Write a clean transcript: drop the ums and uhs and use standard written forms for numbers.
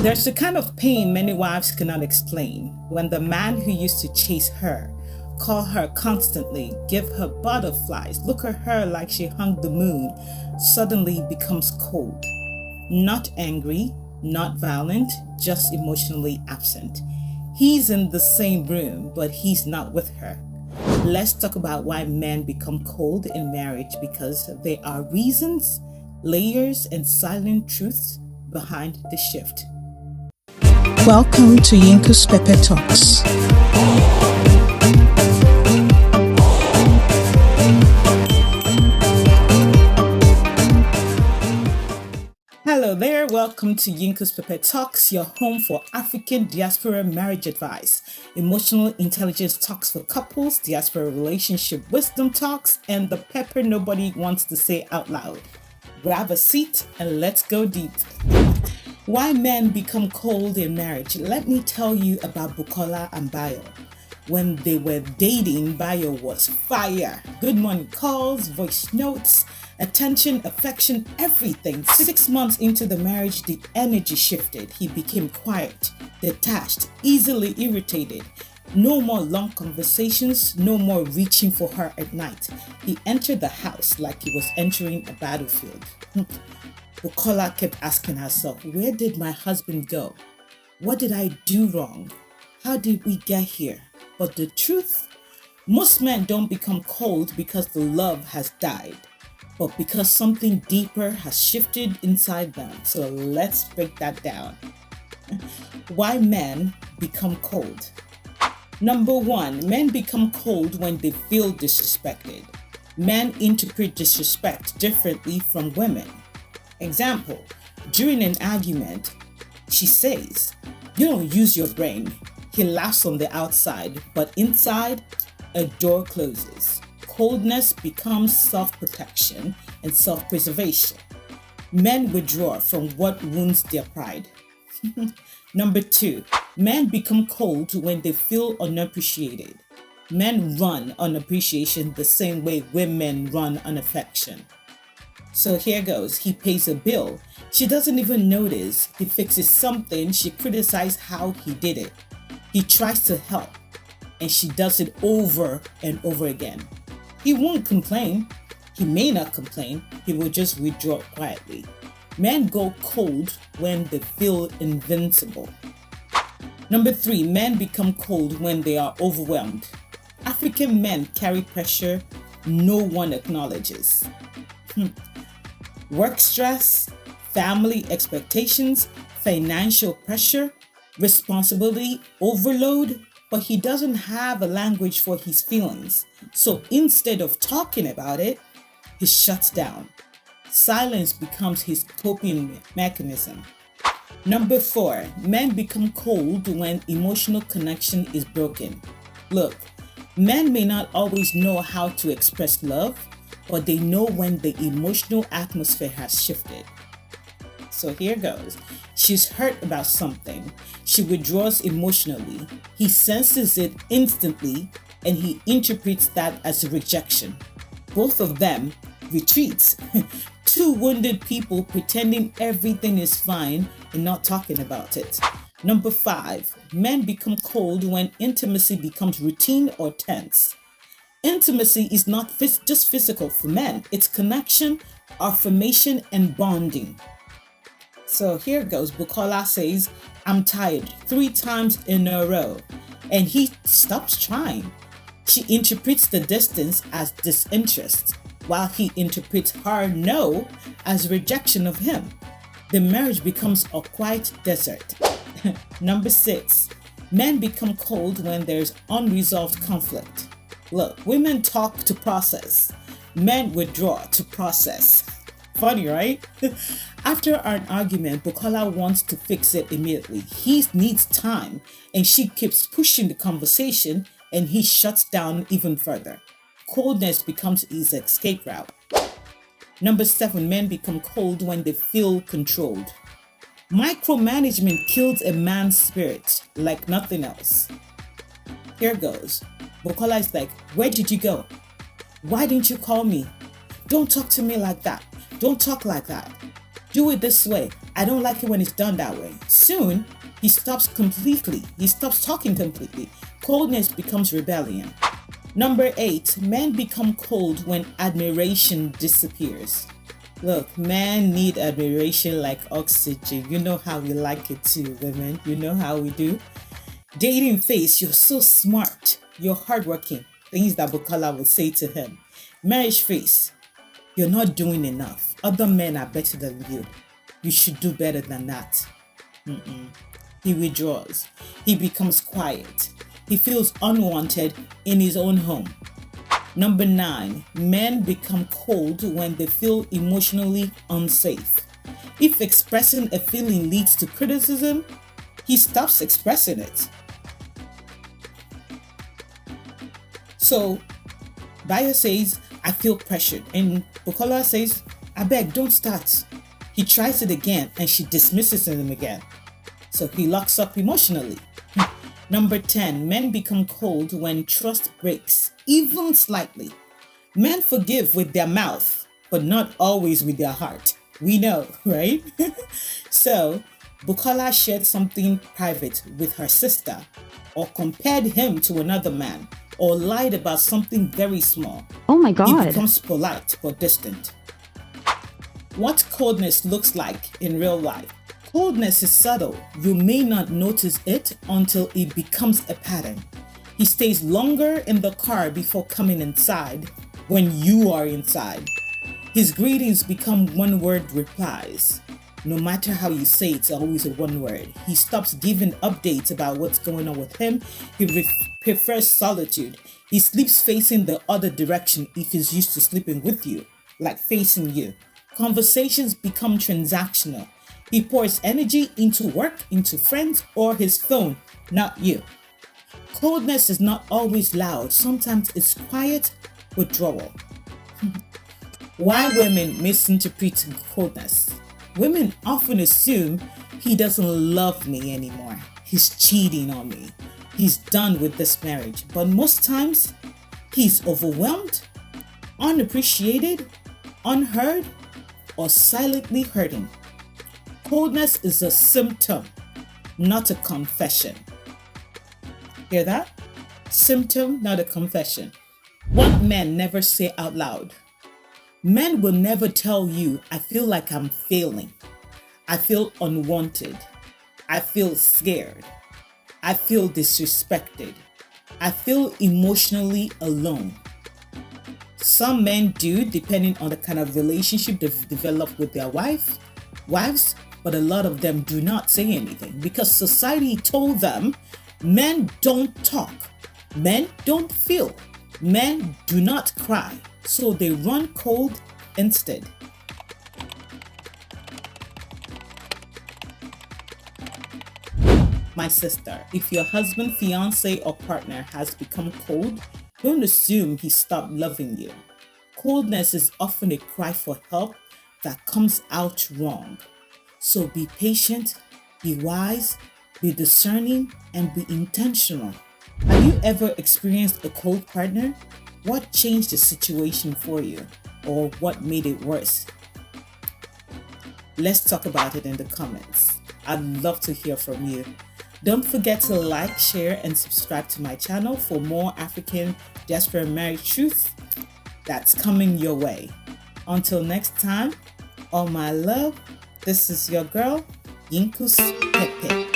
There's the kind of pain many wives cannot explain when the man who used to chase her, call her constantly, give her butterflies, look at her like she hung the moon, suddenly becomes cold. Not angry, not violent, just emotionally absent. He's in the same room, but he's not with her. Let's talk about why men become cold in marriage, because there are reasons, layers, and silent truths behind the shift. Welcome to YinkusPepe Talks. Hello there, welcome to YinkusPepe Talks, your home for African diaspora marriage advice, emotional intelligence talks for couples, diaspora relationship wisdom talks, and the pepper nobody wants to say out loud. Grab a seat and let's go deep. Why men become cold in marriage? Let me tell you about Bukola and Bayo. When they were dating, Bayo was fire. Good morning calls, voice notes, attention, affection, everything. 6 months into the marriage, the energy shifted. He became quiet, detached, easily irritated. No more long conversations, no more reaching for her at night. He entered the house like he was entering a battlefield. Bukola kept asking herself, where did my husband go? What did I do wrong? How did we get here? But the truth, most men don't become cold because the love has died, but because something deeper has shifted inside them. So let's break that down. Why men become cold? Number one, men become cold when they feel disrespected. Men interpret disrespect differently from women. Example, during an argument, she says, "You don't use your brain." He laughs on the outside, but inside, a door closes. Coldness becomes self-protection and self-preservation. Men withdraw from what wounds their pride. Number two, men become cold when they feel unappreciated. Men run on appreciation the same way women run on affection. So here goes, he pays a bill. She doesn't even notice. He fixes something. She criticizes how he did it. He tries to help, and she does it over and over again. He won't complain. He may not complain. He will just withdraw quietly. Men go cold when they feel invincible. Number three, men become cold when they are overwhelmed. African men carry pressure no one acknowledges. Work stress, family expectations, financial pressure, responsibility overload, but he doesn't have a language for his feelings. So instead of talking about it, he shuts down. Silence becomes his coping mechanism. Number four, men become cold when emotional connection is broken. Look, men may not always know how to express love, but they know when the emotional atmosphere has shifted. So here goes. She's hurt about something. She withdraws emotionally. He senses it instantly, and he interprets that as a rejection. Both of them retreat. Two wounded people pretending everything is fine and not talking about it. Number five, men become cold when intimacy becomes routine or tense. Intimacy is not just physical for men. It's connection, affirmation, and bonding. So here goes. Bukola says, "I'm tired," 3 times in a row. And he stops trying. She interprets the distance as disinterest, while he interprets her no as rejection of him. The marriage becomes a quiet desert. Number 6, men become cold when there's unresolved conflict. Look, women talk to process. Men withdraw to process. Funny, right? After an argument, Bukola wants to fix it immediately. He needs time, and she keeps pushing the conversation, and he shuts down even further. Coldness becomes his escape route. Number 7, men become cold when they feel controlled. Micromanagement kills a man's spirit like nothing else. Here goes. Bukola is like, "Where did you go? Why didn't you call me? Don't talk to me like that. Don't talk like that. Do it this way. I don't like it when it's done that way. Soon, he stops completely. He stops talking completely. Coldness becomes rebellion. Number 8, men become cold when admiration disappears. Look, men need admiration like oxygen. You know how we like it too, women. You know how we do. Dating phase, you're so smart. You're hardworking. Things that Bukola would say to him. Marriage phase, you're not doing enough. Other men are better than you. You should do better than that. He withdraws. He becomes quiet. He feels unwanted in his own home. Number 9, men become cold when they feel emotionally unsafe. If expressing a feeling leads to criticism, he stops expressing it. So, Bayo says, I feel pressured. And Bukola says, I beg, don't start. He tries it again and she dismisses him again. So he locks up emotionally. Number 10, men become cold when trust breaks, even slightly. Men forgive with their mouth, but not always with their heart. We know, right? So, Bukola shared something private with her sister, or compared him to another man, or lied about something very small. Oh my God. He becomes polite but distant. What coldness looks like in real life. Coldness is subtle. You may not notice it until it becomes a pattern. He stays longer in the car before coming inside when you are inside. His greetings become one-word replies. No matter how you say it's always a one word. He stops giving updates about what's going on with him. He prefers solitude. He sleeps facing the other direction if he's used to sleeping with you, like facing you. Conversations become transactional. He pours energy into work, into friends, or his phone, not you. Coldness is not always loud. Sometimes it's quiet withdrawal. Why women misinterpret coldness? Women often assume he doesn't love me anymore. He's cheating on me. He's done with this marriage. But most times, he's overwhelmed, unappreciated, unheard, or silently hurting. Coldness is a symptom, not a confession. Hear that? Symptom, not a confession. What men never say out loud. Men will never tell you, I feel like I'm failing. I feel unwanted. I feel scared. I feel disrespected. I feel emotionally alone. Some men do, depending on the kind of relationship they've developed with their wives, but a lot of them do not say anything because society told them men don't talk, men don't feel, men do not cry, so they run cold instead. My sister, if your husband, fiance, or partner has become cold, don't assume he stopped loving you. Coldness is often a cry for help that comes out wrong. So be patient, be wise, be discerning, and be intentional. Have you ever experienced a cold partner? What changed the situation for you? Or what made it worse? Let's talk about it in the comments. I'd love to hear from you. Don't forget to like, share, and subscribe to my channel for more African diaspora marriage truth that's coming your way. Until next time, all my love, this is your girl, YinkusPepe.